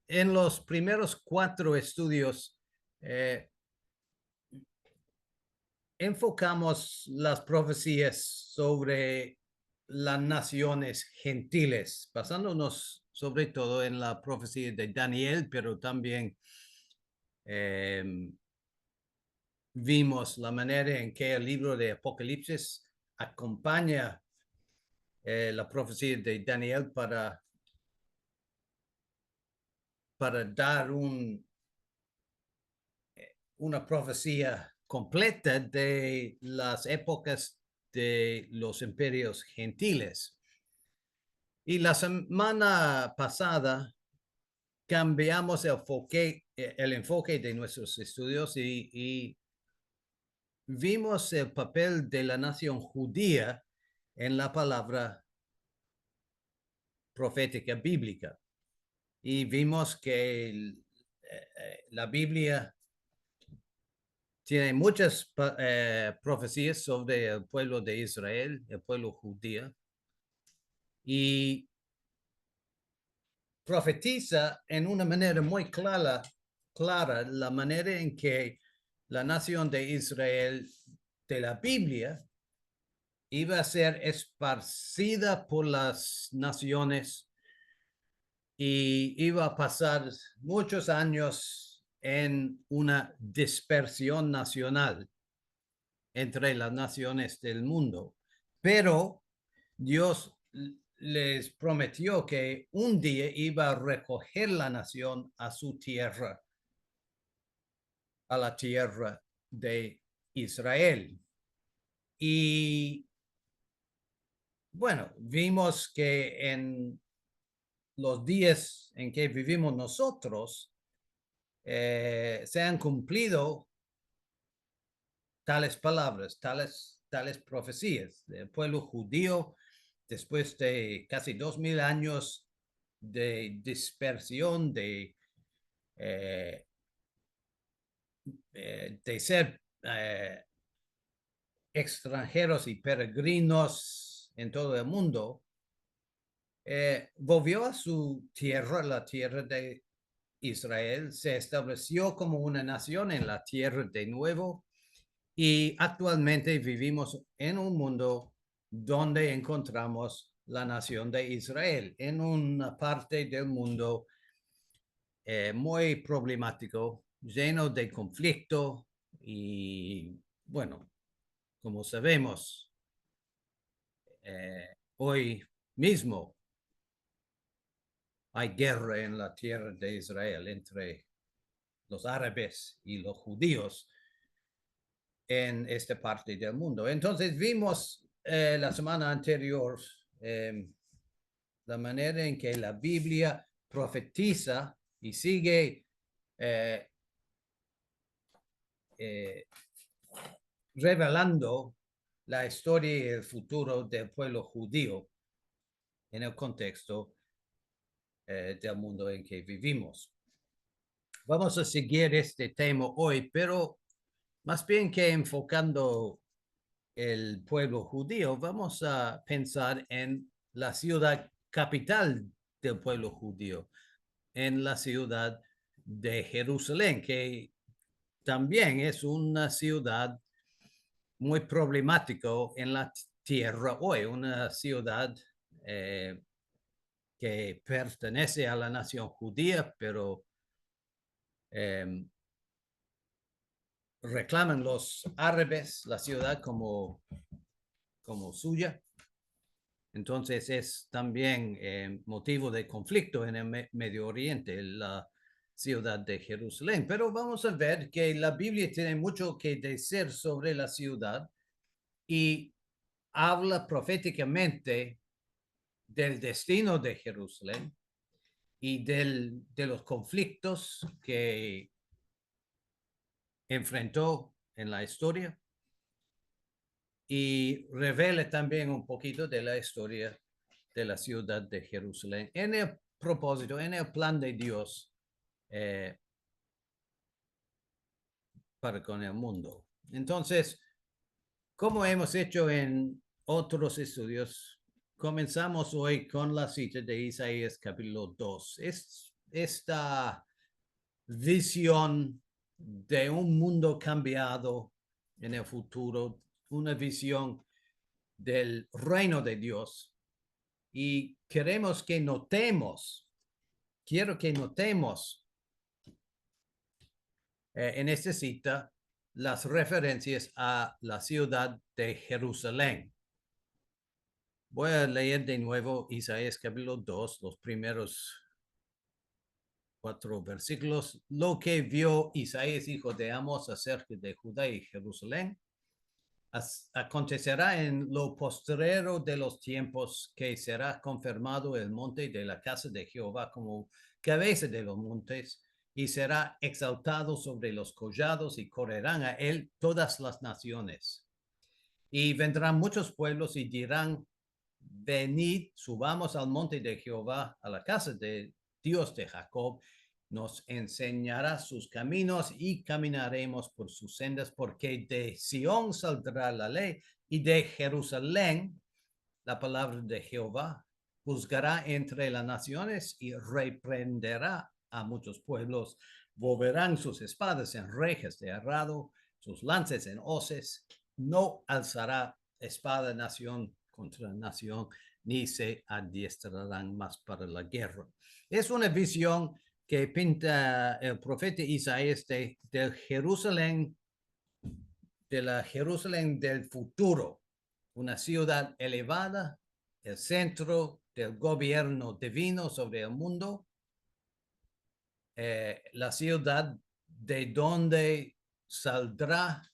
En los primeros 4 estudios enfocamos las profecías sobre las naciones gentiles, basándonos sobre todo en la profecía de Daniel, pero también vimos la manera en que el libro de Apocalipsis acompaña la profecía de Daniel para dar una profecía completa de las épocas de los imperios gentiles. Y la semana pasada cambiamos el enfoque de nuestros estudios y vimos el papel de la nación judía en la palabra profética bíblica. Y vimos que la Biblia tiene muchas profecías sobre el pueblo de Israel, el pueblo judío, y profetiza en una manera muy clara la manera en que la nación de Israel de la Biblia iba a ser esparcida por las naciones y iba a pasar muchos años en una dispersión nacional entre las naciones del mundo. Pero Dios les prometió que un día iba a recoger la nación a su tierra, a la tierra de Israel. Y bueno, vimos que en los días en que vivimos nosotros, se han cumplido tales palabras, tales profecías del pueblo judío después de casi 2000 años de dispersión, de ser extranjeros y peregrinos en todo el mundo, volvió a su tierra, la tierra de Israel, se estableció como una nación en la tierra de nuevo y actualmente vivimos en un mundo donde encontramos la nación de Israel, en una parte del mundo muy problemático, lleno de conflicto y, bueno, como sabemos, hoy mismo hay guerra en la tierra de Israel entre los árabes y los judíos en esta parte del mundo. Entonces vimos la semana anterior la manera en que la Biblia profetiza y sigue revelando la historia y el futuro del pueblo judío en el contexto del mundo en que vivimos. Vamos a seguir este tema hoy, pero más bien que enfocando el pueblo judío, vamos a pensar en la ciudad capital del pueblo judío, en la ciudad de Jerusalén, que también es una ciudad muy problemática en la tierra hoy, una ciudad que pertenece a la nación judía, pero reclaman los árabes la ciudad como suya. Entonces es también motivo de conflicto en el Medio Oriente, la ciudad de Jerusalén. Pero vamos a ver que la Biblia tiene mucho que decir sobre la ciudad y habla proféticamente del destino de Jerusalén y de los conflictos que enfrentó en la historia y revela también un poquito de la historia de la ciudad de Jerusalén en el propósito, en el plan de Dios para con el mundo. Entonces, como hemos hecho en otros estudios, comenzamos hoy con la cita de Isaías capítulo 2. Esta visión de un mundo cambiado en el futuro, una visión del reino de Dios. Y queremos que notemos, quiero que notemos en esta cita las referencias a la ciudad de Jerusalén. Voy a leer de nuevo Isaías capítulo 2, los primeros 4 versículos. Lo que vio Isaías, hijo de Amos, acerca de Judá y Jerusalén, acontecerá en lo postrero de los tiempos que será confirmado el monte de la casa de Jehová como cabeza de los montes y será exaltado sobre los collados y correrán a él todas las naciones. Y vendrán muchos pueblos y dirán, venid, subamos al monte de Jehová, a la casa de Dios de Jacob, nos enseñará sus caminos y caminaremos por sus sendas, porque de Sión saldrá la ley y de Jerusalén la palabra de Jehová. Juzgará entre las naciones y reprenderá a muchos pueblos. Volverán sus espadas en rejas de herrado, sus lances en hoces. No alzará espada nación contra nación, ni se adiestrarán más para la guerra. Es una visión que pinta el profeta Isaías de Jerusalén, de la Jerusalén del futuro, una ciudad elevada, el centro del gobierno divino sobre el mundo, la ciudad de donde saldrá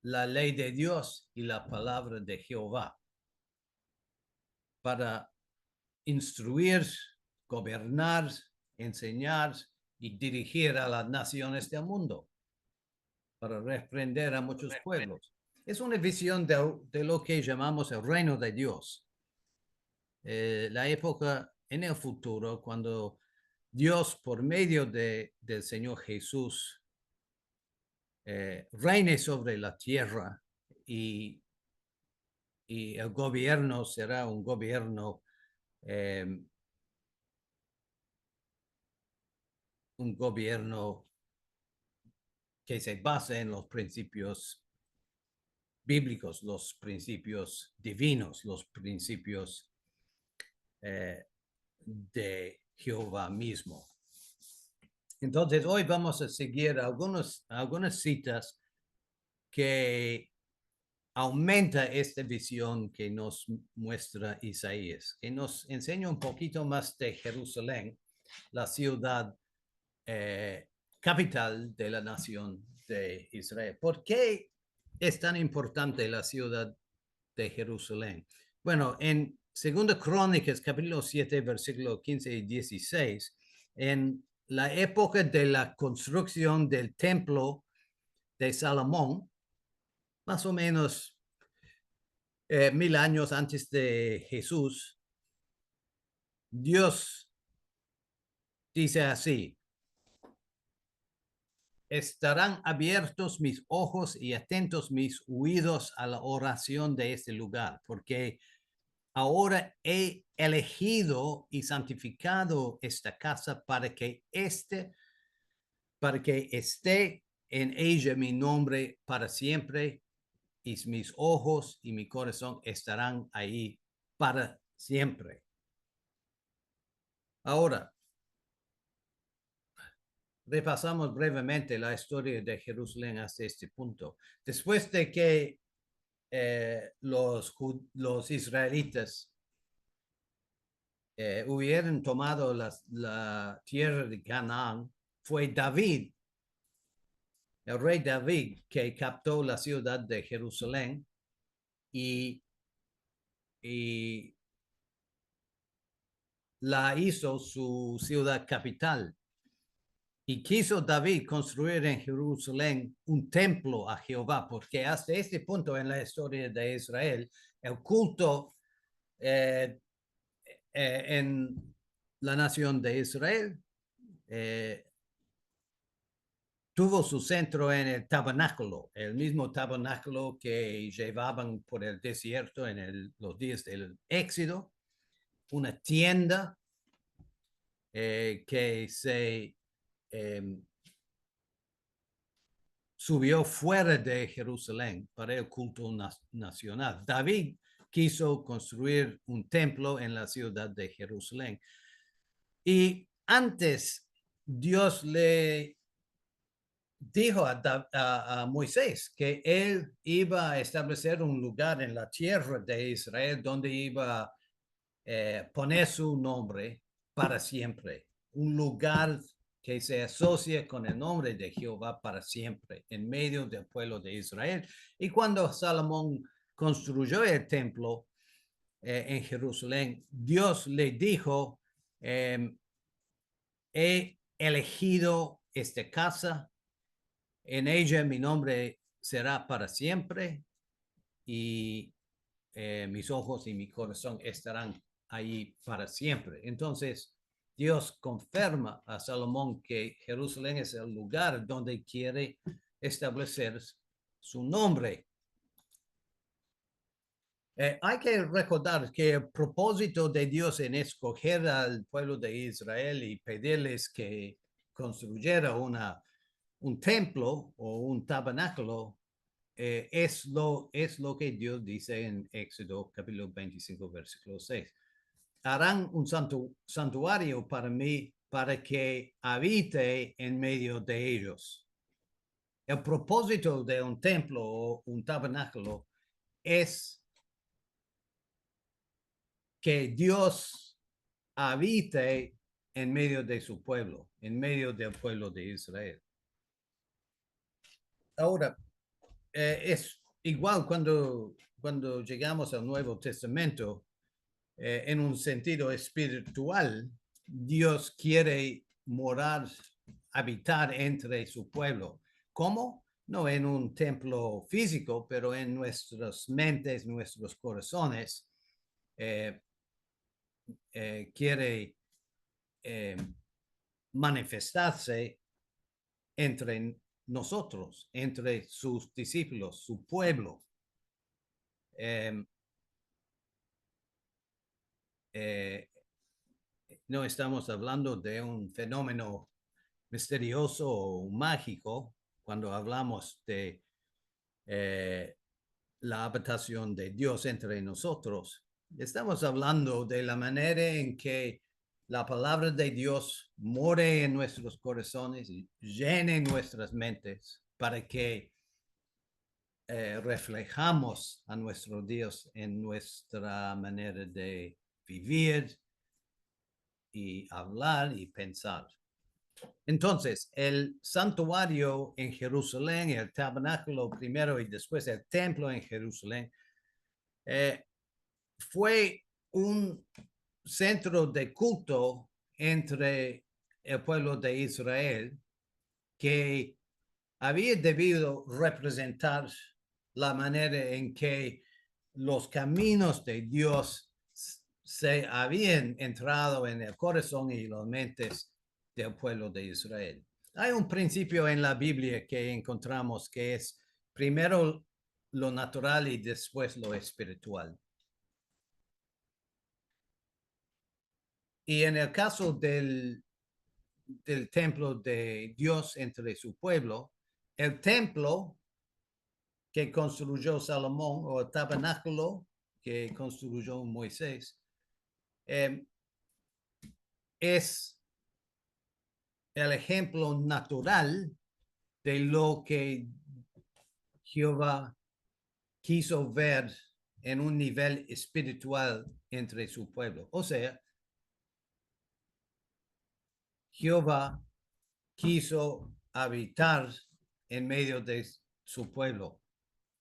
la ley de Dios y la palabra de Jehová para instruir, gobernar, enseñar y dirigir a las naciones del mundo, para reprender a muchos pueblos. Es una visión de lo que llamamos el reino de Dios. La época en el futuro, cuando Dios, por medio del Señor Jesús, reine sobre la tierra y el gobierno será un gobierno que se basa en los principios bíblicos, los principios divinos, los principios de Jehová mismo. Entonces, hoy vamos a seguir algunas citas que aumenta esta visión que nos muestra Isaías, que nos enseña un poquito más de Jerusalén, la ciudad capital de la nación de Israel. ¿Por qué es tan importante la ciudad de Jerusalén? Bueno, en 2 Crónicas, capítulo 7, versículo 15 y 16, en la época de la construcción del templo de Salomón, más o menos 1000 años antes de Jesús, Dios dice así: estarán abiertos mis ojos y atentos mis oídos a la oración de este lugar, porque ahora he elegido y santificado esta casa para que esté en ella mi nombre para siempre, y mis ojos y mi corazón estarán ahí para siempre. Ahora, repasamos brevemente la historia de Jerusalén hasta este punto. Después de que los israelitas hubieran tomado la tierra de Canaán, fue David, el rey David, que captó la ciudad de Jerusalén y la hizo su ciudad capital. Y quiso David construir en Jerusalén un templo a Jehová, porque hasta este punto en la historia de Israel, el culto en la nación de Israel tuvo su centro en el tabernáculo, el mismo tabernáculo que llevaban por el desierto en los días del Éxodo, una tienda que se subió fuera de Jerusalén para el culto nacional. David quiso construir un templo en la ciudad de Jerusalén. Y antes Dios le dijo a Moisés que él iba a establecer un lugar en la tierra de Israel donde iba a poner su nombre para siempre. Un lugar que se asocia con el nombre de Jehová para siempre en medio del pueblo de Israel. Y cuando Salomón construyó el templo en Jerusalén, Dios le dijo, he elegido esta casa, en ella mi nombre será para siempre y mis ojos y mi corazón estarán ahí para siempre. Entonces, Dios confirma a Salomón que Jerusalén es el lugar donde quiere establecer su nombre. Hay que recordar que el propósito de Dios en escoger al pueblo de Israel y pedirles que construyera un templo o un tabernáculo es lo que Dios dice en Éxodo capítulo 25, versículo 6. Harán un santuario para mí para que habite en medio de ellos. El propósito de un templo o un tabernáculo es que Dios habite en medio de su pueblo, en medio del pueblo de Israel. Ahora, es igual cuando llegamos al Nuevo Testamento, en un sentido espiritual, Dios quiere morar, habitar entre su pueblo. ¿Cómo? No en un templo físico, pero en nuestras mentes, nuestros corazones. Quiere manifestarse entre nosotros, entre sus discípulos, su pueblo. No estamos hablando de un fenómeno misterioso o mágico cuando hablamos de la habitación de Dios entre nosotros. Estamos hablando de la manera en que la palabra de Dios more en nuestros corazones y llene nuestras mentes para que reflejamos a nuestro Dios en nuestra manera de vivir y hablar y pensar. Entonces, el santuario en Jerusalén, el tabernáculo primero y después el templo en Jerusalén, fue un centro de culto entre el pueblo de Israel que había debido representar la manera en que los caminos de Dios se habían entrado en el corazón y las mentes del pueblo de Israel. Hay un principio en la Biblia que encontramos que es primero lo natural y después lo espiritual. Y en el caso del templo de Dios entre su pueblo, el templo que construyó Salomón o el tabernáculo que construyó Moisés es el ejemplo natural de lo que Jehová quiso ver en un nivel espiritual entre su pueblo. O sea, Jehová quiso habitar en medio de su pueblo,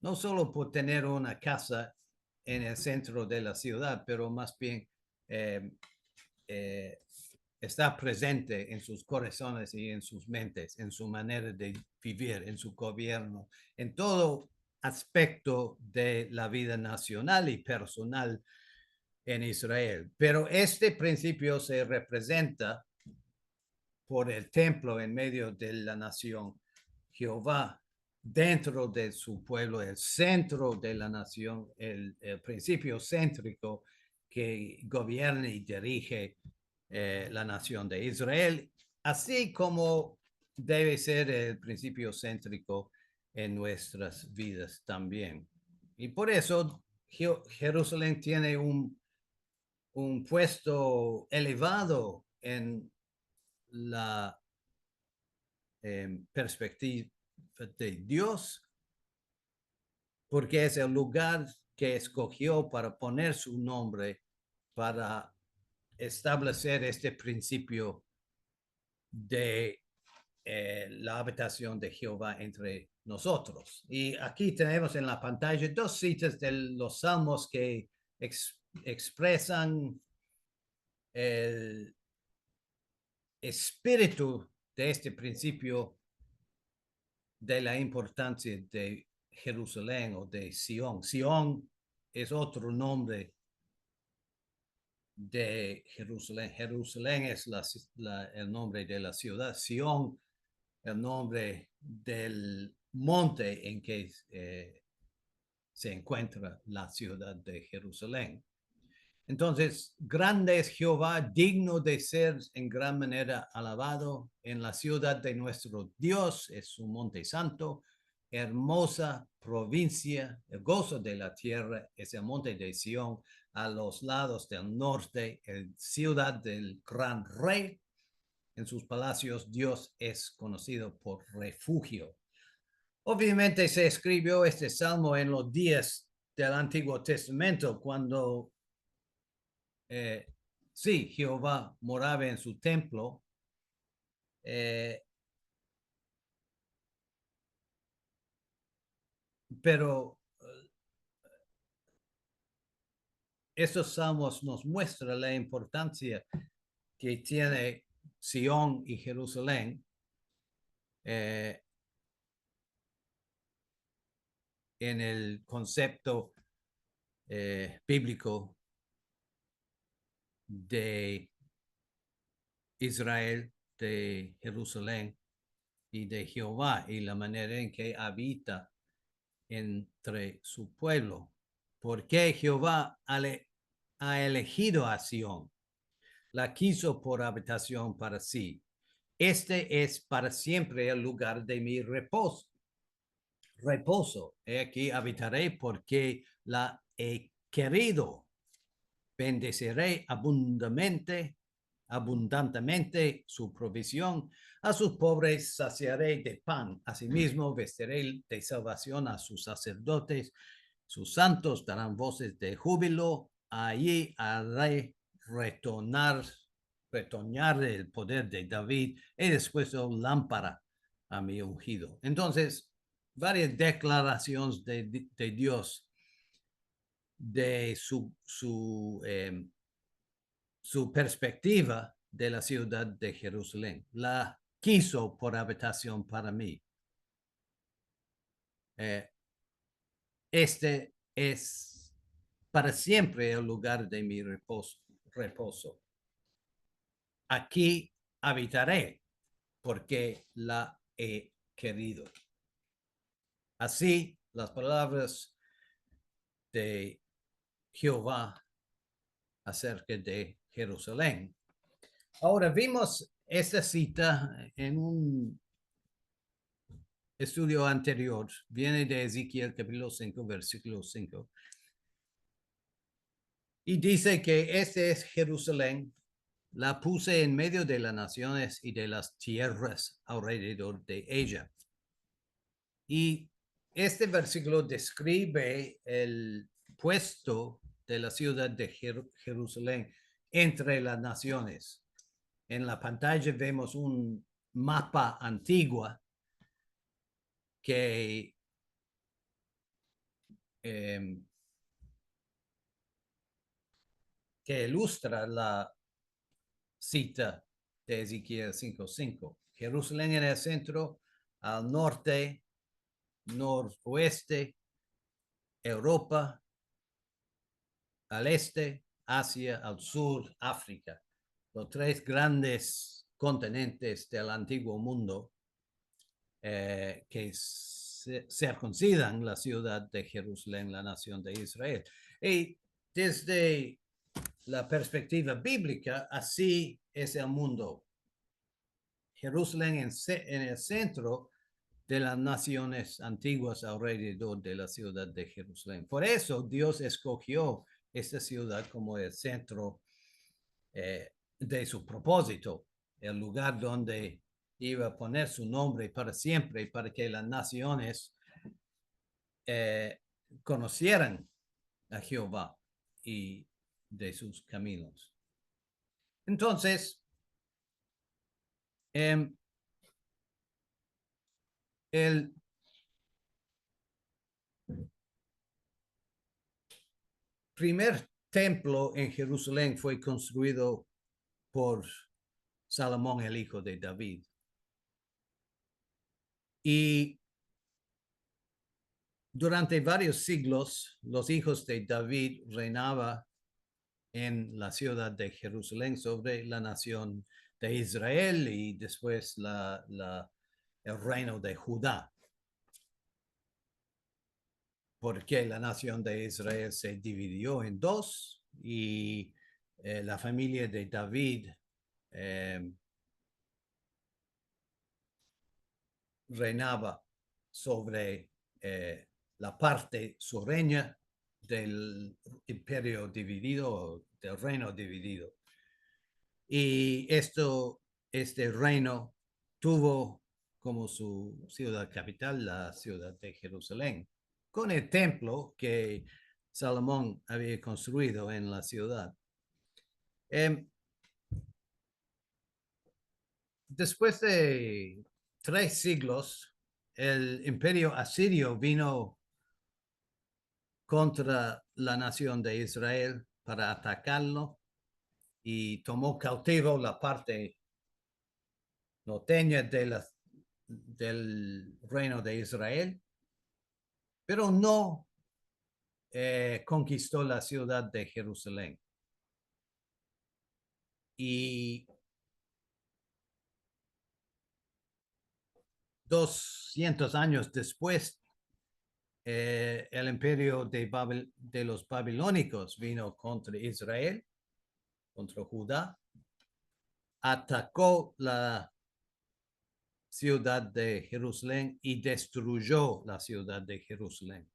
no solo por tener una casa en el centro de la ciudad, pero más bien está presente en sus corazones y en sus mentes, en su manera de vivir, en su gobierno, en todo aspecto de la vida nacional y personal en Israel. Pero este principio se representa por el templo en medio de la nación Jehová dentro de su pueblo, el centro de la nación, el principio céntrico que gobierna y dirige la nación de Israel, así como debe ser el principio céntrico en nuestras vidas también. Y por eso Jerusalén tiene un puesto elevado en la perspectiva de Dios, porque es el lugar que escogió para poner su nombre, para establecer este principio de la habitación de Jehová entre nosotros. Y aquí tenemos en la pantalla dos citas de los salmos que expresan el espíritu de este principio de la importancia de Jerusalén o de Sion. Sion es otro nombre de Jerusalén. Jerusalén es el nombre de la ciudad. Sion, el nombre del monte en que se encuentra la ciudad de Jerusalén. Entonces, grande es Jehová, digno de ser en gran manera alabado en la ciudad de nuestro Dios, es su monte santo, hermosa provincia, el gozo de la tierra, es el monte de Sión, a los lados del norte, el ciudad del gran rey. En sus palacios Dios es conocido por refugio. Obviamente se escribió este salmo en los días del Antiguo Testamento, cuando sí, Jehová moraba en su templo, eh, pero estos salmos nos muestran la importancia que tiene Sion y Jerusalén en el concepto bíblico de Israel, de Jerusalén y de Jehová y la manera en que habita entre su pueblo. Porque Jehová ha elegido a Sion, la quiso por habitación para sí. Este es para siempre el lugar de mi reposo. Reposo. Aquí habitaré porque la he querido. Bendeciré abundantemente su provisión. A sus pobres saciaré de pan. Asimismo, vestiré de salvación a sus sacerdotes. Sus santos darán voces de júbilo. Allí haré retoñar el poder de David. He dispuesto lámpara a mi ungido. Entonces, varias declaraciones de Dios de su perspectiva de la ciudad de Jerusalén. La quiso por habitación para mí. Este es para siempre el lugar de mi reposo. Aquí habitaré porque la he querido. Así, las palabras de Jehová acerca de Jerusalén. Ahora vimos esta cita en un estudio anterior, viene de Ezequiel capítulo 5, versículo 5, y dice que este es Jerusalén, la puse en medio de las naciones y de las tierras alrededor de ella. Y este versículo describe el puesto de la ciudad de Jerusalén entre las naciones. En la pantalla vemos un mapa antiguo que que ilustra la cita de Ezequiel 5:5. Jerusalén en el centro, al norte, noroeste, Europa, al este, Asia, al sur, África. Los tres grandes continentes del antiguo mundo. que circuncidan la ciudad de Jerusalén, la nación de Israel. Y desde la perspectiva bíblica, así es el mundo. Jerusalén en el centro de las naciones antiguas alrededor de la ciudad de Jerusalén. Por eso Dios escogió esta ciudad como el centro de su propósito, el lugar donde iba a poner su nombre para siempre, para que las naciones conocieran a Jehová y de sus caminos. Entonces, el primer templo en Jerusalén fue construido por Salomón, el hijo de David. Y durante varios siglos, los hijos de David reinaban en la ciudad de Jerusalén sobre la nación de Israel y después el reino de Judá. Porque la nación de Israel se dividió en dos y la familia de David reinaba sobre la parte sureña del imperio dividido, del reino dividido. Y este reino tuvo como su ciudad capital la ciudad de Jerusalén, con el templo que Salomón había construido en la ciudad. Después de 3 siglos, el imperio asirio vino contra la nación de Israel para atacarlo y tomó cautivo la parte norteña del reino de Israel, pero no conquistó la ciudad de Jerusalén. Y 200 años después, el imperio de los babilónicos vino contra Israel, contra Judá, atacó la ciudad de Jerusalén y destruyó la ciudad de Jerusalén.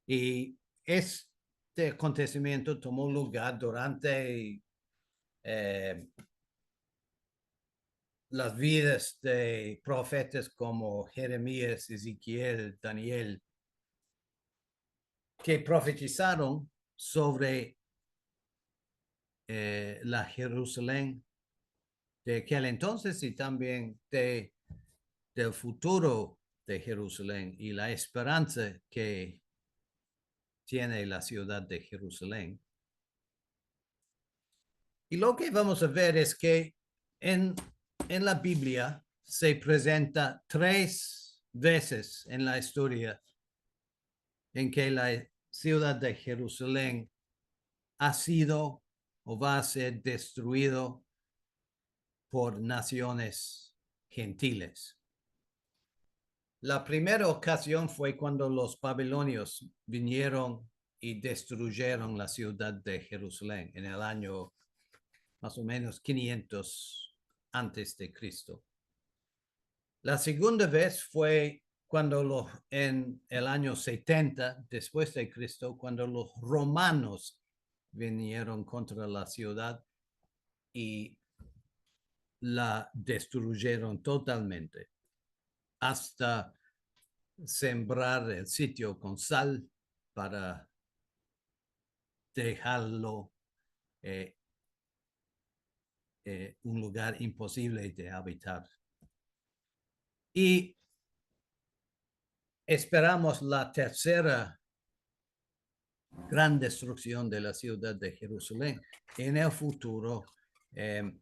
Y este acontecimiento tomó lugar durante las vidas de profetas como Jeremías, Ezequiel, Daniel, que profetizaron sobre la Jerusalén de aquel entonces y también del futuro de Jerusalén y la esperanza que tiene la ciudad de Jerusalén. Y lo que vamos a ver es que en la Biblia se presenta 3 veces en la historia en que la ciudad de Jerusalén ha sido o va a ser destruido por naciones gentiles. La primera ocasión fue cuando los babilonios vinieron y destruyeron la ciudad de Jerusalén en el año más o menos 500 antes de Cristo. La segunda vez fue cuando en el año 70 después de Cristo, cuando los romanos vinieron contra la ciudad y la destruyeron totalmente, hasta sembrar el sitio con sal para dejarlo un lugar imposible de habitar. Y esperamos la tercera gran destrucción de la ciudad de Jerusalén en el futuro, en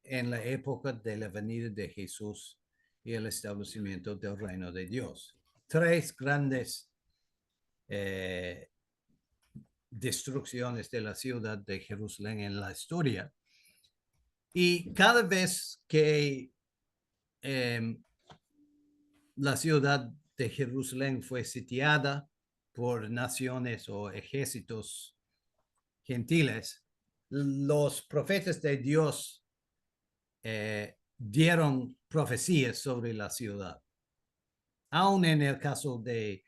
la época de la venida de Jesús y el establecimiento del reino de Dios. 3 grandes destrucciones de la ciudad de Jerusalén en la historia. Y cada vez que la ciudad de Jerusalén fue sitiada por naciones o ejércitos gentiles, los profetas de Dios dieron profecías sobre la ciudad. Aún en el caso de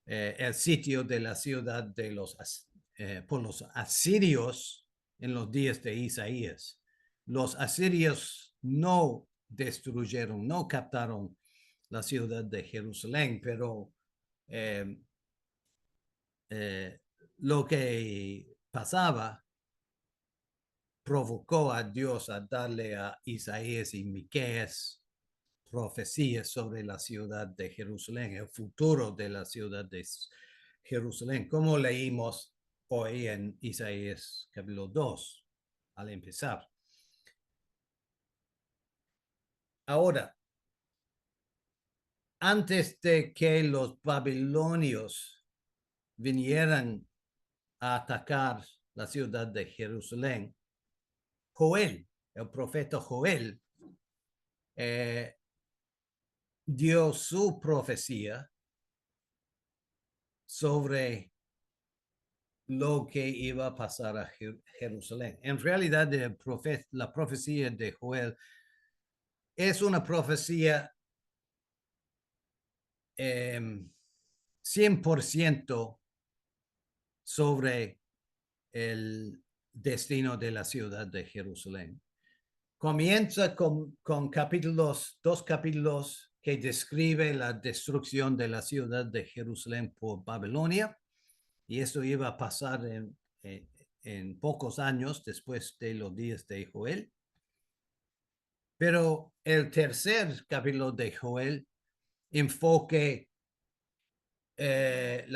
el sitio de la ciudad de por los asirios en los días de Isaías. Los asirios no destruyeron, no captaron la ciudad de Jerusalén, pero lo que pasaba provocó a Dios a darle a Isaías y Miqueas profecías sobre la ciudad de Jerusalén, el futuro de la ciudad de Jerusalén, como leímos hoy en Isaías capítulo 2, al empezar. Ahora, antes de que los babilonios vinieran a atacar la ciudad de Jerusalén, Joel, el profeta Joel, dio su profecía sobre lo que iba a pasar a Jerusalén. En realidad, la profecía de Joel es una profecía 100% sobre el destino de la ciudad de Jerusalén. Comienza con dos capítulos que describe la destrucción de la ciudad de Jerusalén por Babilonia, y esto iba a pasar en pocos años después de los días de Joel. Pero el tercer capítulo de Joel enfoque el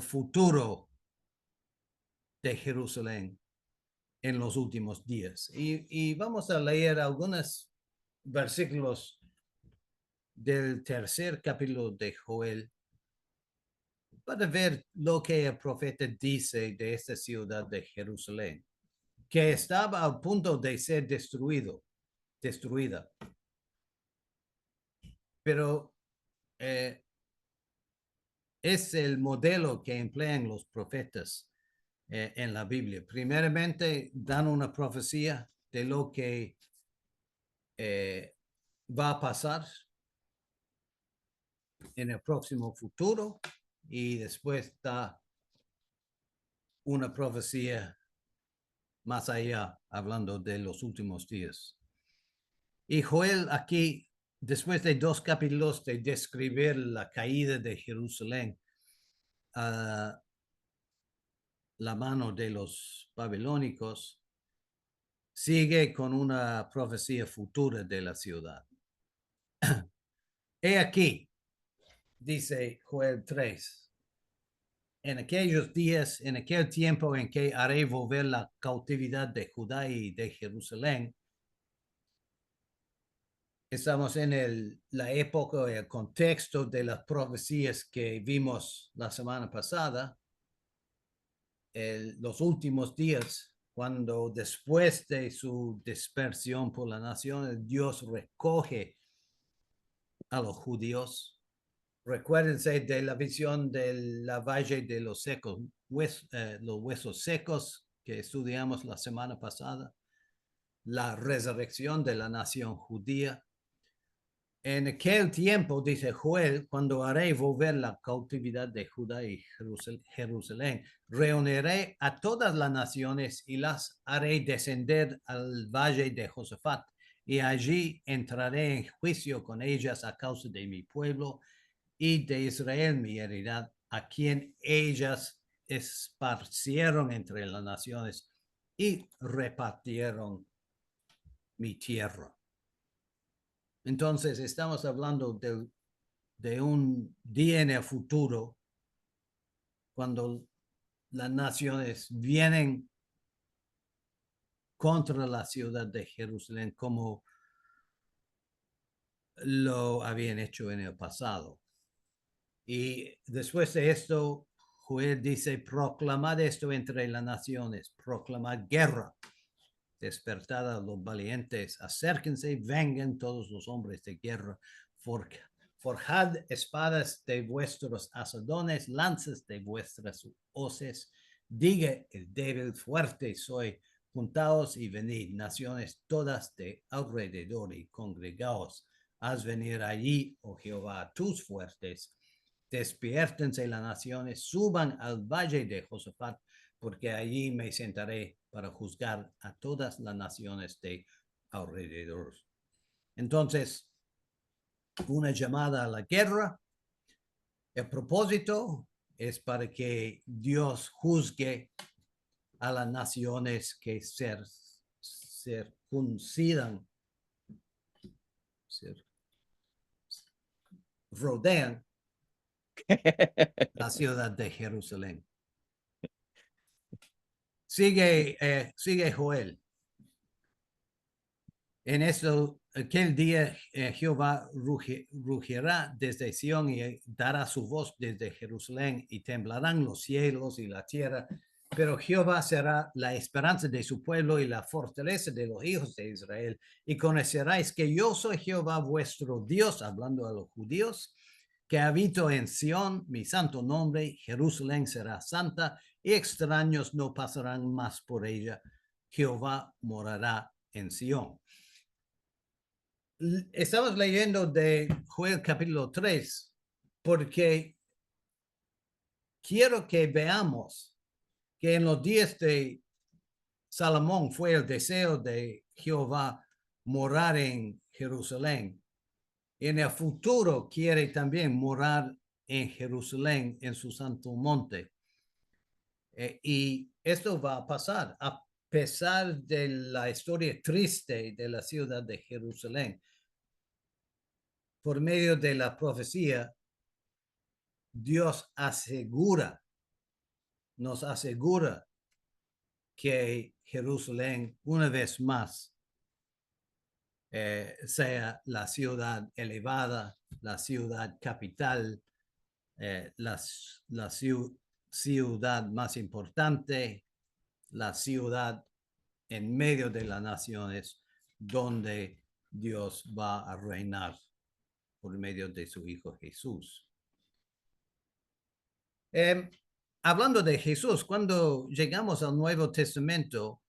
futuro de Jerusalén en los últimos días. Y vamos a leer algunos versículos del tercer capítulo de Joel para ver lo que el profeta dice de esta ciudad de Jerusalén, que estaba a punto de ser destruida. Pero es el modelo que emplean los profetas en la Biblia. Primeramente, dan una profecía de lo que va a pasar en el próximo futuro, y después da una profecía más allá, hablando de los últimos días. Y Joel aquí, después de 2 capítulos de describir la caída de Jerusalén a la mano de los babilónicos, sigue con una profecía futura de la ciudad. He aquí, dice Joel 3, en aquellos días, en aquel tiempo en que haré volver la cautividad de Judá y de Jerusalén. Estamos en la época, el contexto de las profecías que vimos la semana pasada, los últimos días, cuando después de su dispersión por la nación, Dios recoge a los judíos. Recuérdense de la visión de la valle de los secos, los huesos secos que estudiamos la semana pasada, la resurrección de la nación judía. En aquel tiempo, dice Joel, cuando haré volver la cautividad de Judá y Jerusalén, reuniré a todas las naciones y las haré descender al valle de Josafat, y allí entraré en juicio con ellas a causa de mi pueblo y de Israel, mi heredad, a quien ellas esparcieron entre las naciones y repartieron mi tierra. Entonces, estamos hablando de un día en el futuro, cuando las naciones vienen contra la ciudad de Jerusalén como lo habían hecho en el pasado. Y después de esto, Joel dice: proclamad esto entre las naciones, proclamad guerra despertad a los valientes, acérquense, vengan todos los hombres de guerra, forjad espadas de vuestros asadones, lanzas de vuestras hoces, diga el débil fuerte soy, juntaos y venid, naciones todas de alrededor y congregaos, haz venir allí, oh Jehová, tus fuertes, despiértense las naciones, suban al valle de Josafat, porque allí me sentaré para juzgar a todas las naciones de alrededor. Entonces, una llamada a la guerra. El propósito es para que Dios juzgue a las naciones que circuncidan, rodean la ciudad de Jerusalén. Sigue Joel. En aquel día Jehová rugirá desde Sión y dará su voz desde Jerusalén y temblarán los cielos y la tierra. Pero Jehová será la esperanza de su pueblo y la fortaleza de los hijos de Israel. Y conoceréis que yo soy Jehová vuestro Dios, hablando a los judíos, que habito en Sión, mi santo nombre. Jerusalén será santa y extraños no pasarán más por ella. Jehová morará en Sión. Estamos leyendo de Joel capítulo 3 porque quiero que veamos que en los días de Salomón fue el deseo de Jehová morar en Jerusalén. En el futuro quiere también morar en Jerusalén, en su santo monte. Y esto va a pasar a pesar de la historia triste de la ciudad de Jerusalén. Por medio de la profecía, Dios nos asegura que Jerusalén una vez más sea la ciudad elevada, la ciudad capital, la ciudad más importante, la ciudad en medio de las naciones donde Dios va a reinar por medio de su Hijo Jesús. Hablando de Jesús, cuando llegamos al Nuevo Testamento,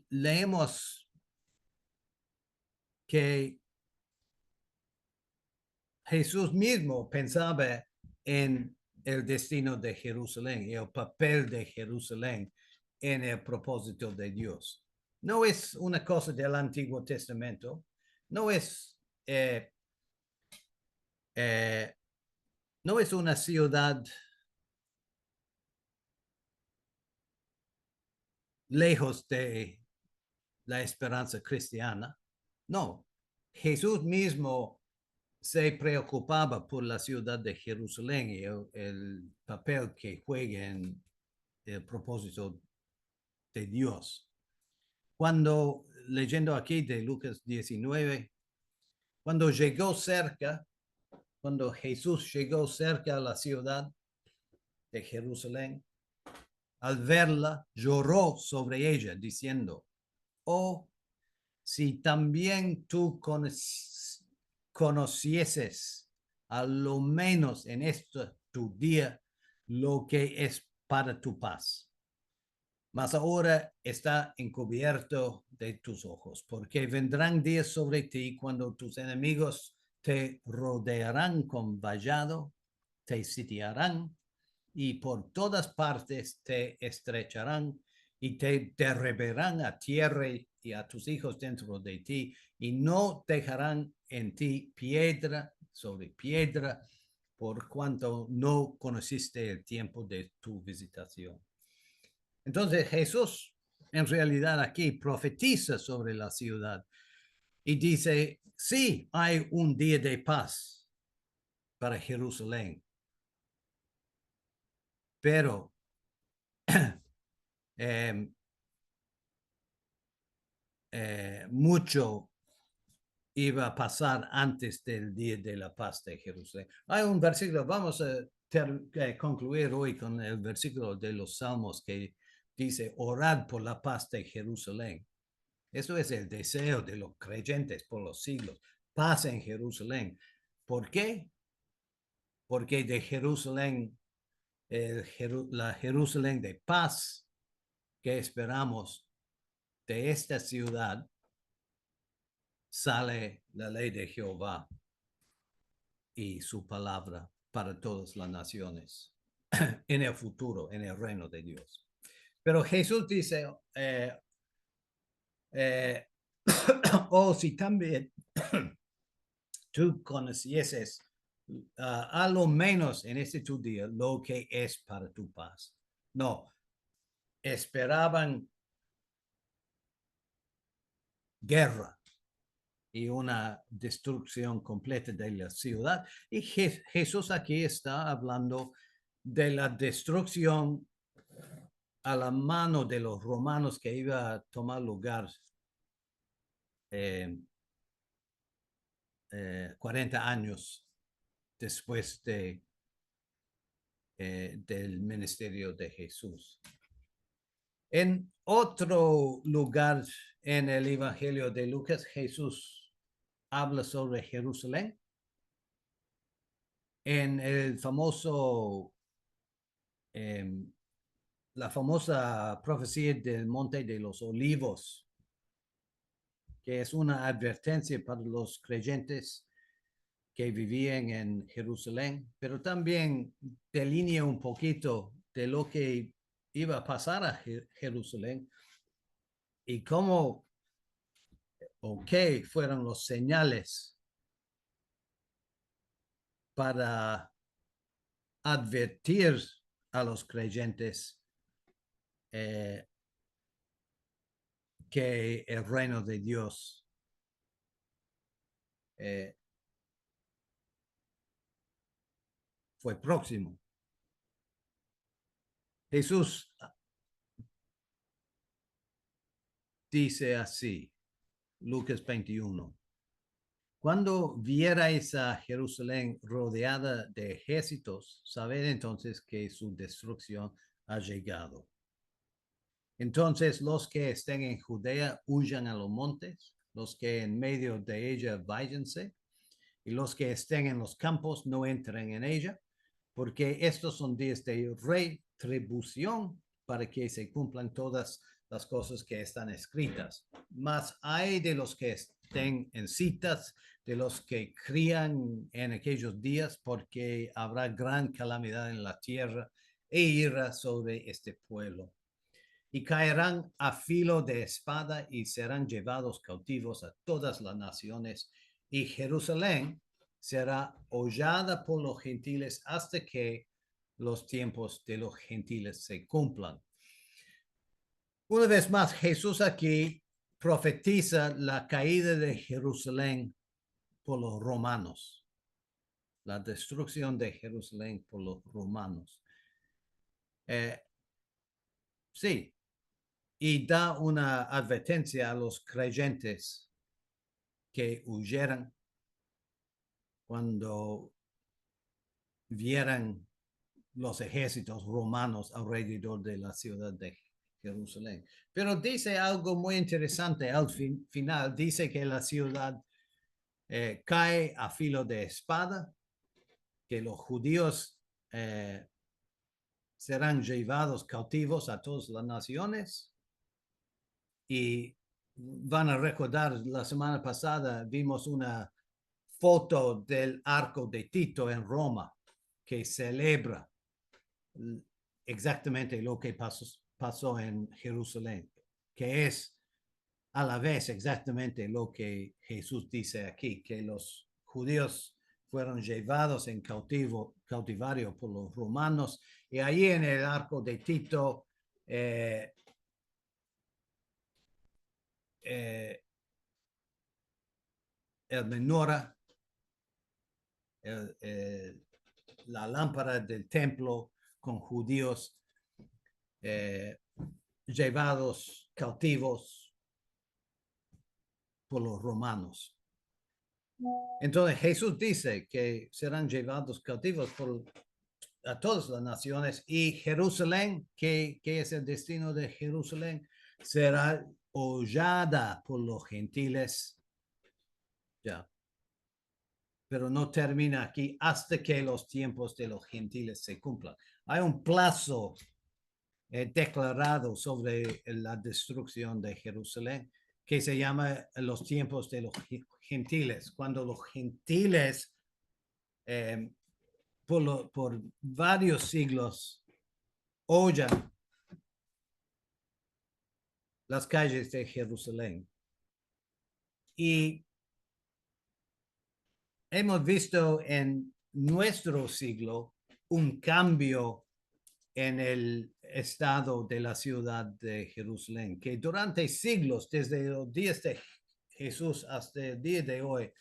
leemos que Jesús mismo pensaba en el destino de Jerusalén y el papel de Jerusalén en el propósito de Dios. No es una cosa del Antiguo Testamento, no es una ciudad lejos de la esperanza cristiana. No, Jesús mismo se preocupaba por la ciudad de Jerusalén y el papel que juega en el propósito de Dios. Cuando, leyendo aquí de Lucas 19, cuando Jesús llegó cerca a la ciudad de Jerusalén, al verla, lloró sobre ella, diciendo, oh, si también tú conocieses, a lo menos en este tu día, lo que es para tu paz. Mas ahora está encubierto de tus ojos, porque vendrán días sobre ti cuando tus enemigos te rodearán con vallado, te sitiarán y por todas partes te estrecharán y te derribarán a tierra y a tus hijos dentro de ti y no dejarán en ti piedra sobre piedra por cuanto no conociste el tiempo de tu visitación. Entonces Jesús en realidad aquí profetiza sobre la ciudad y dice, sí, hay un día de paz para Jerusalén, pero mucho iba a pasar antes del día de la paz de Jerusalén. Hay un versículo, vamos a concluir hoy con el versículo de los Salmos que dice, orad por la paz de Jerusalén. Eso es el deseo de los creyentes por los siglos. Paz en Jerusalén. ¿Por qué? Porque de Jerusalén, la Jerusalén de paz que esperamos de esta ciudad, sale la ley de Jehová y su palabra para todas las naciones en el futuro, en el reino de Dios. Pero Jesús dice, oh, si también tú conocieses a lo menos en este tu día lo que es para tu paz. No, esperaban guerra y una destrucción completa de la ciudad. Y Jesús aquí está hablando de la destrucción a la mano de los romanos que iba a tomar lugar 40 años después del ministerio de Jesús. En otro lugar en el Evangelio de Lucas, Jesús habla sobre Jerusalén. En el famoso, la famosa profecía del Monte de los Olivos, que es una advertencia para los creyentes que vivían en Jerusalén, pero también delinea un poquito de lo que iba a pasar a Jerusalén y cómo o qué fueron los señales para advertir a los creyentes que el reino de Dios fue próximo. Jesús dice así, Lucas 21. Cuando vierais a Jerusalén rodeada de ejércitos, sabed entonces que su destrucción ha llegado. Entonces los que estén en Judea huyan a los montes, los que en medio de ella váyanse, y los que estén en los campos no entren en ella, porque estos son días de retribución para que se cumplan todas las cosas que están escritas. Mas hay de los que estén en citas, de los que crían en aquellos días, porque habrá gran calamidad en la tierra e ira sobre este pueblo. Y caerán a filo de espada y serán llevados cautivos a todas las naciones. Y Jerusalén será hollada por los gentiles hasta que los tiempos de los gentiles se cumplan. Una vez más, Jesús aquí profetiza la caída de Jerusalén por los romanos, la destrucción de Jerusalén por los romanos. Sí, y da una advertencia a los creyentes que huyeran cuando vieran los ejércitos romanos alrededor de la ciudad de Jerusalén. Pero dice algo muy interesante al final. Dice que la ciudad cae a filo de espada, que los judíos serán llevados cautivos a todas las naciones. Y van a recordar, la semana pasada vimos una foto del arco de Tito en Roma, que celebra exactamente lo que pasó en Jerusalén, que es a la vez exactamente lo que Jesús dice aquí, que los judíos fueron llevados en cautivario por los romanos, y ahí en el arco de Tito el menorá, la lámpara del templo con judíos llevados cautivos por los romanos. Entonces Jesús dice que serán llevados cautivos por a todas las naciones, y Jerusalén, que es el destino de Jerusalén, será hollada por los gentiles. Ya. Pero no termina aquí hasta que los tiempos de los gentiles se cumplan. Hay un plazo declarado sobre la destrucción de Jerusalén que se llama los tiempos de los gentiles, cuando los gentiles eh, por varios siglos hollan las calles de Jerusalén. Y hemos visto en nuestro siglo un cambio en el estado de la ciudad de Jerusalén, que durante siglos, desde los días de Jesús hasta el día de hoy,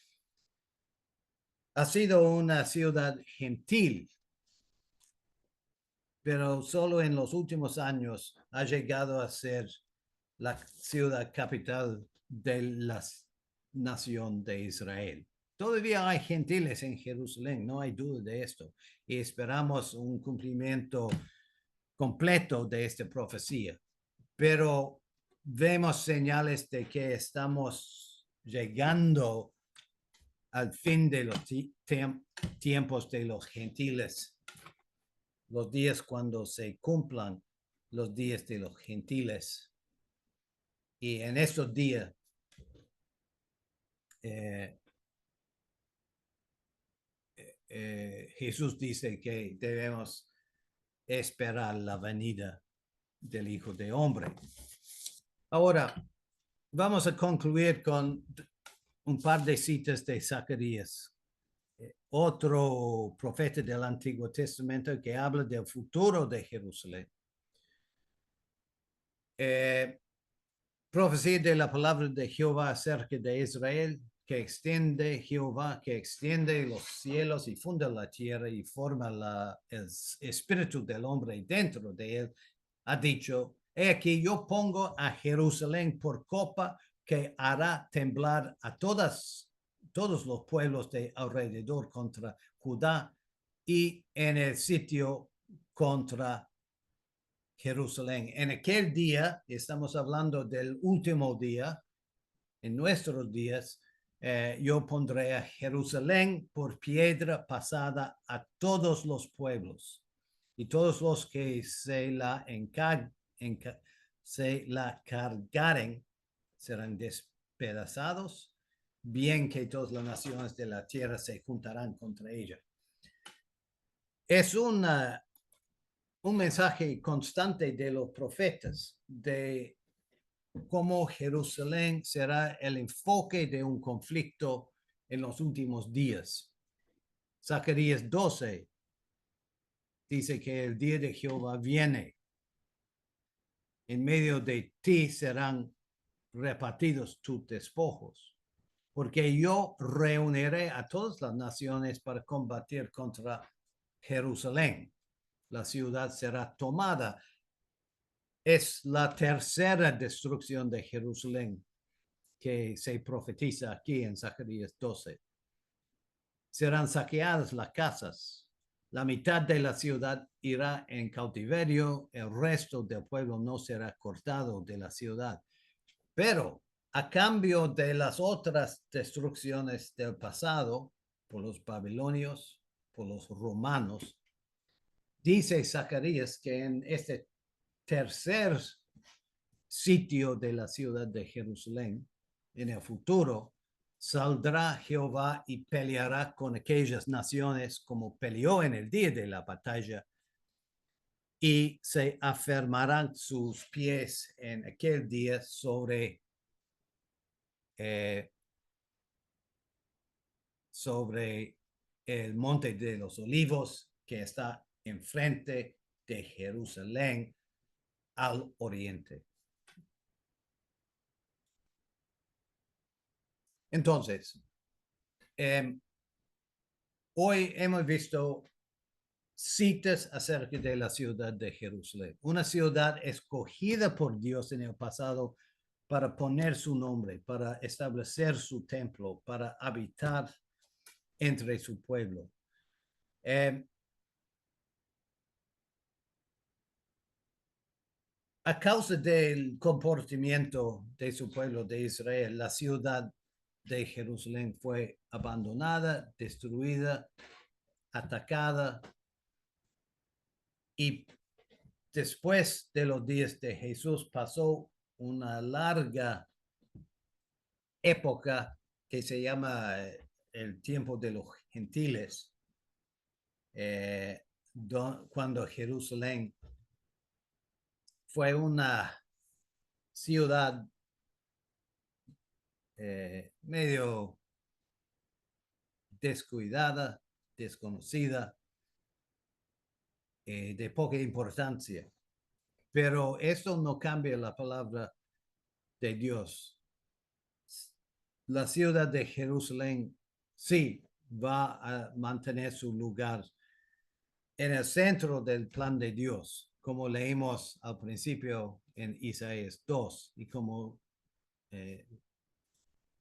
ha sido una ciudad gentil, pero solo en los últimos años ha llegado a ser la ciudad capital de la nación de Israel. Todavía hay gentiles en Jerusalén, no hay duda de esto, y esperamos un cumplimiento completo de esta profecía, pero vemos señales de que estamos llegando al fin de los tiempos de los gentiles, los días cuando se cumplan los días de los gentiles. Y en estos días Jesús dice que debemos esperar la venida del Hijo de Hombre. Ahora, vamos a concluir con un par de citas de Zacarías, otro profeta del Antiguo Testamento que habla del futuro de Jerusalén. Profecía de la palabra de Jehová acerca de Israel, que extiende Jehová, que extiende los cielos y funda la tierra y forma el espíritu del hombre dentro de él, ha dicho: he aquí yo pongo a Jerusalén por copa que hará temblar a todos los pueblos de alrededor contra Judá y en el sitio contra Jerusalén. En aquel día, estamos hablando del último día, en nuestros días, yo pondré a Jerusalén por piedra pasada a todos los pueblos, y todos los que se la cargaren serán despedazados, bien que todas las naciones de la tierra se juntarán contra ella. Es un mensaje constante de los profetas de cómo Jerusalén será el enfoque de un conflicto en los últimos días. Zacarías 12 dice que el día de Jehová viene. En medio de ti serán repartidos tus despojos, porque yo reuniré a todas las naciones para combatir contra Jerusalén. La ciudad será tomada. Es la tercera destrucción de Jerusalén que se profetiza aquí en Zacarías 12. Serán saqueadas las casas. La mitad de la ciudad irá en cautiverio. El resto del pueblo no será cortado de la ciudad. Pero a cambio de las otras destrucciones del pasado, por los babilonios, por los romanos, dice Zacarías que en este tercer sitio de la ciudad de Jerusalén, en el futuro, saldrá Jehová y peleará con aquellas naciones como peleó en el día de la batalla, y se afirmarán sus pies en aquel día sobre el monte de los olivos que está enfrente de Jerusalén al oriente. Entonces, hoy hemos visto citas acerca de la ciudad de Jerusalén, una ciudad escogida por Dios en el pasado para poner su nombre, para establecer su templo, para habitar entre su pueblo. a causa del comportamiento de su pueblo de Israel, la ciudad de Jerusalén fue abandonada, destruida, atacada, y después de los días de Jesús pasó una larga época que se llama el tiempo de los gentiles, cuando Jerusalén fue una ciudad medio descuidada, desconocida, de poca importancia. Pero esto no cambia la palabra de Dios. La ciudad de Jerusalén sí va a mantener su lugar en el centro del plan de Dios, como leímos al principio en Isaías 2 y como eh,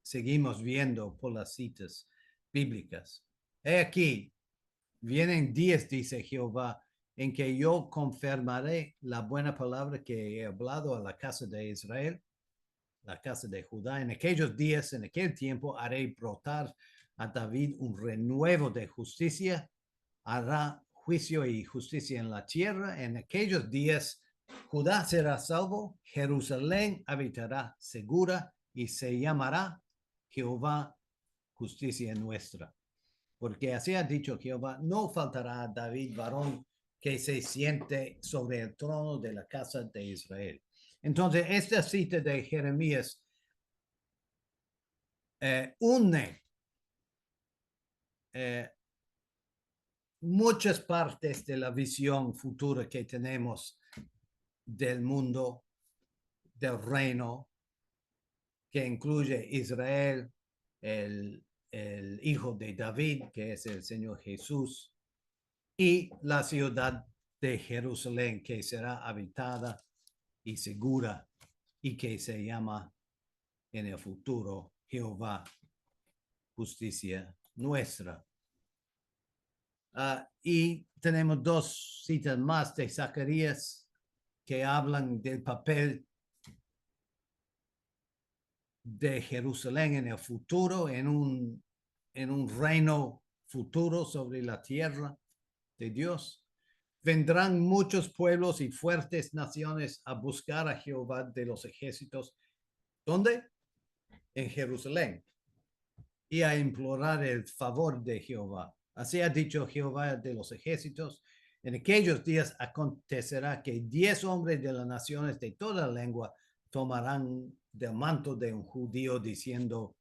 seguimos viendo por las citas bíblicas. He aquí, vienen días, dice Jehová, en que yo confirmaré la buena palabra que he hablado a la casa de Israel, la casa de Judá. En aquellos días, en aquel tiempo, haré brotar a David un renuevo de justicia, hará juicio y justicia en la tierra. En aquellos días, Judá será salvo, Jerusalén habitará segura y se llamará Jehová justicia nuestra. Porque así ha dicho Jehová, no faltará a David varón que se siente sobre el trono de la casa de Israel. Entonces, esta cita de Jeremías une muchas partes de la visión futura que tenemos del mundo, del reino, que incluye Israel, el hijo de David, que es el Señor Jesús, y la ciudad de Jerusalén, que será habitada y segura y que se llama en el futuro Jehová, justicia nuestra. Y tenemos dos citas más de Zacarías que hablan del papel de Jerusalén en el futuro, en un reino futuro sobre la tierra de Dios. Vendrán muchos pueblos y fuertes naciones a buscar a Jehová de los ejércitos. ¿Dónde? En Jerusalén. Y a implorar el favor de Jehová. Así ha dicho Jehová de los ejércitos. En aquellos días acontecerá que 10 hombres de las naciones de toda lengua tomarán del manto de un judío diciendo,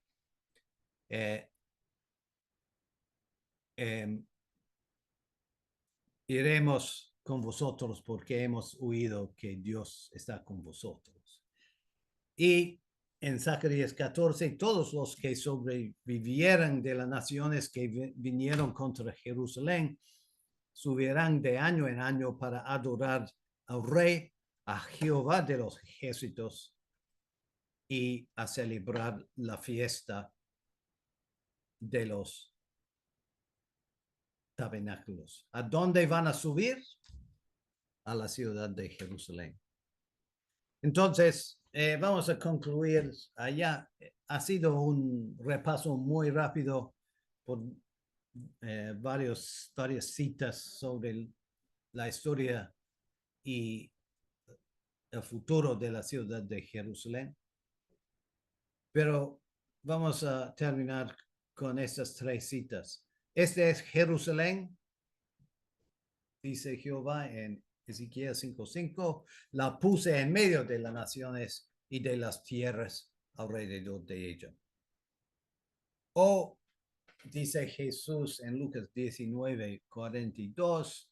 iremos con vosotros porque hemos oído que Dios está con vosotros. Y en Zacarías 14, todos los que sobrevivieran de las naciones que vinieron contra Jerusalén subirán de año en año para adorar al rey, a Jehová de los ejércitos, y a celebrar la fiesta de los tabernáculos. ¿A dónde van a subir? A la ciudad de Jerusalén. Entonces, vamos a concluir allá. Ha sido un repaso muy rápido por varias citas sobre la historia y el futuro de la ciudad de Jerusalén. Pero vamos a terminar con estas 3 citas. Este es Jerusalén, dice Jehová en Ezequiel 5:5, la puse en medio de las naciones y de las tierras alrededor de ella. O dice Jesús en Lucas 19:42,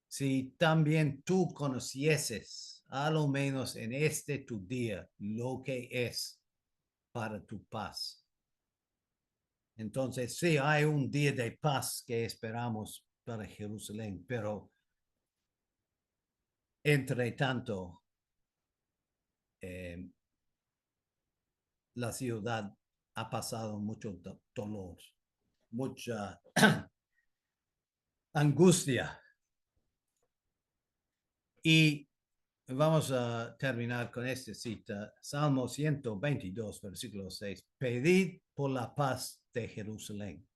si también tú conocieses, a lo menos en este tu día, lo que es para tu paz. Entonces, sí, hay un día de paz que esperamos para Jerusalén, pero entre tanto, la ciudad ha pasado mucho dolor, mucha angustia. Y Vamos a terminar con esta cita. Salmo 122, versículo 6. Pedid por la paz de Jerusalén.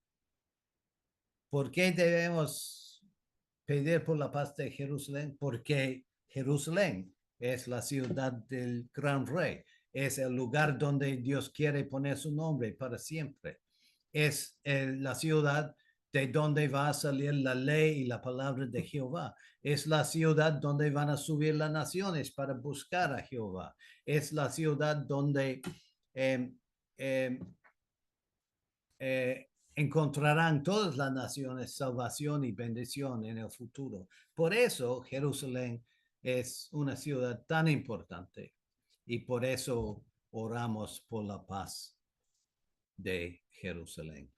¿Por qué debemos pedir por la paz de Jerusalén? Porque Jerusalén es la ciudad del gran rey. Es el lugar donde Dios quiere poner su nombre para siempre. Es la ciudad de donde va a salir la ley y la palabra de Jehová. Es la ciudad donde van a subir las naciones para buscar a Jehová. Es la ciudad donde eh, eh, encontrarán todas las naciones salvación y bendición en el futuro. Por eso Jerusalén es una ciudad tan importante y por eso oramos por la paz de Jerusalén.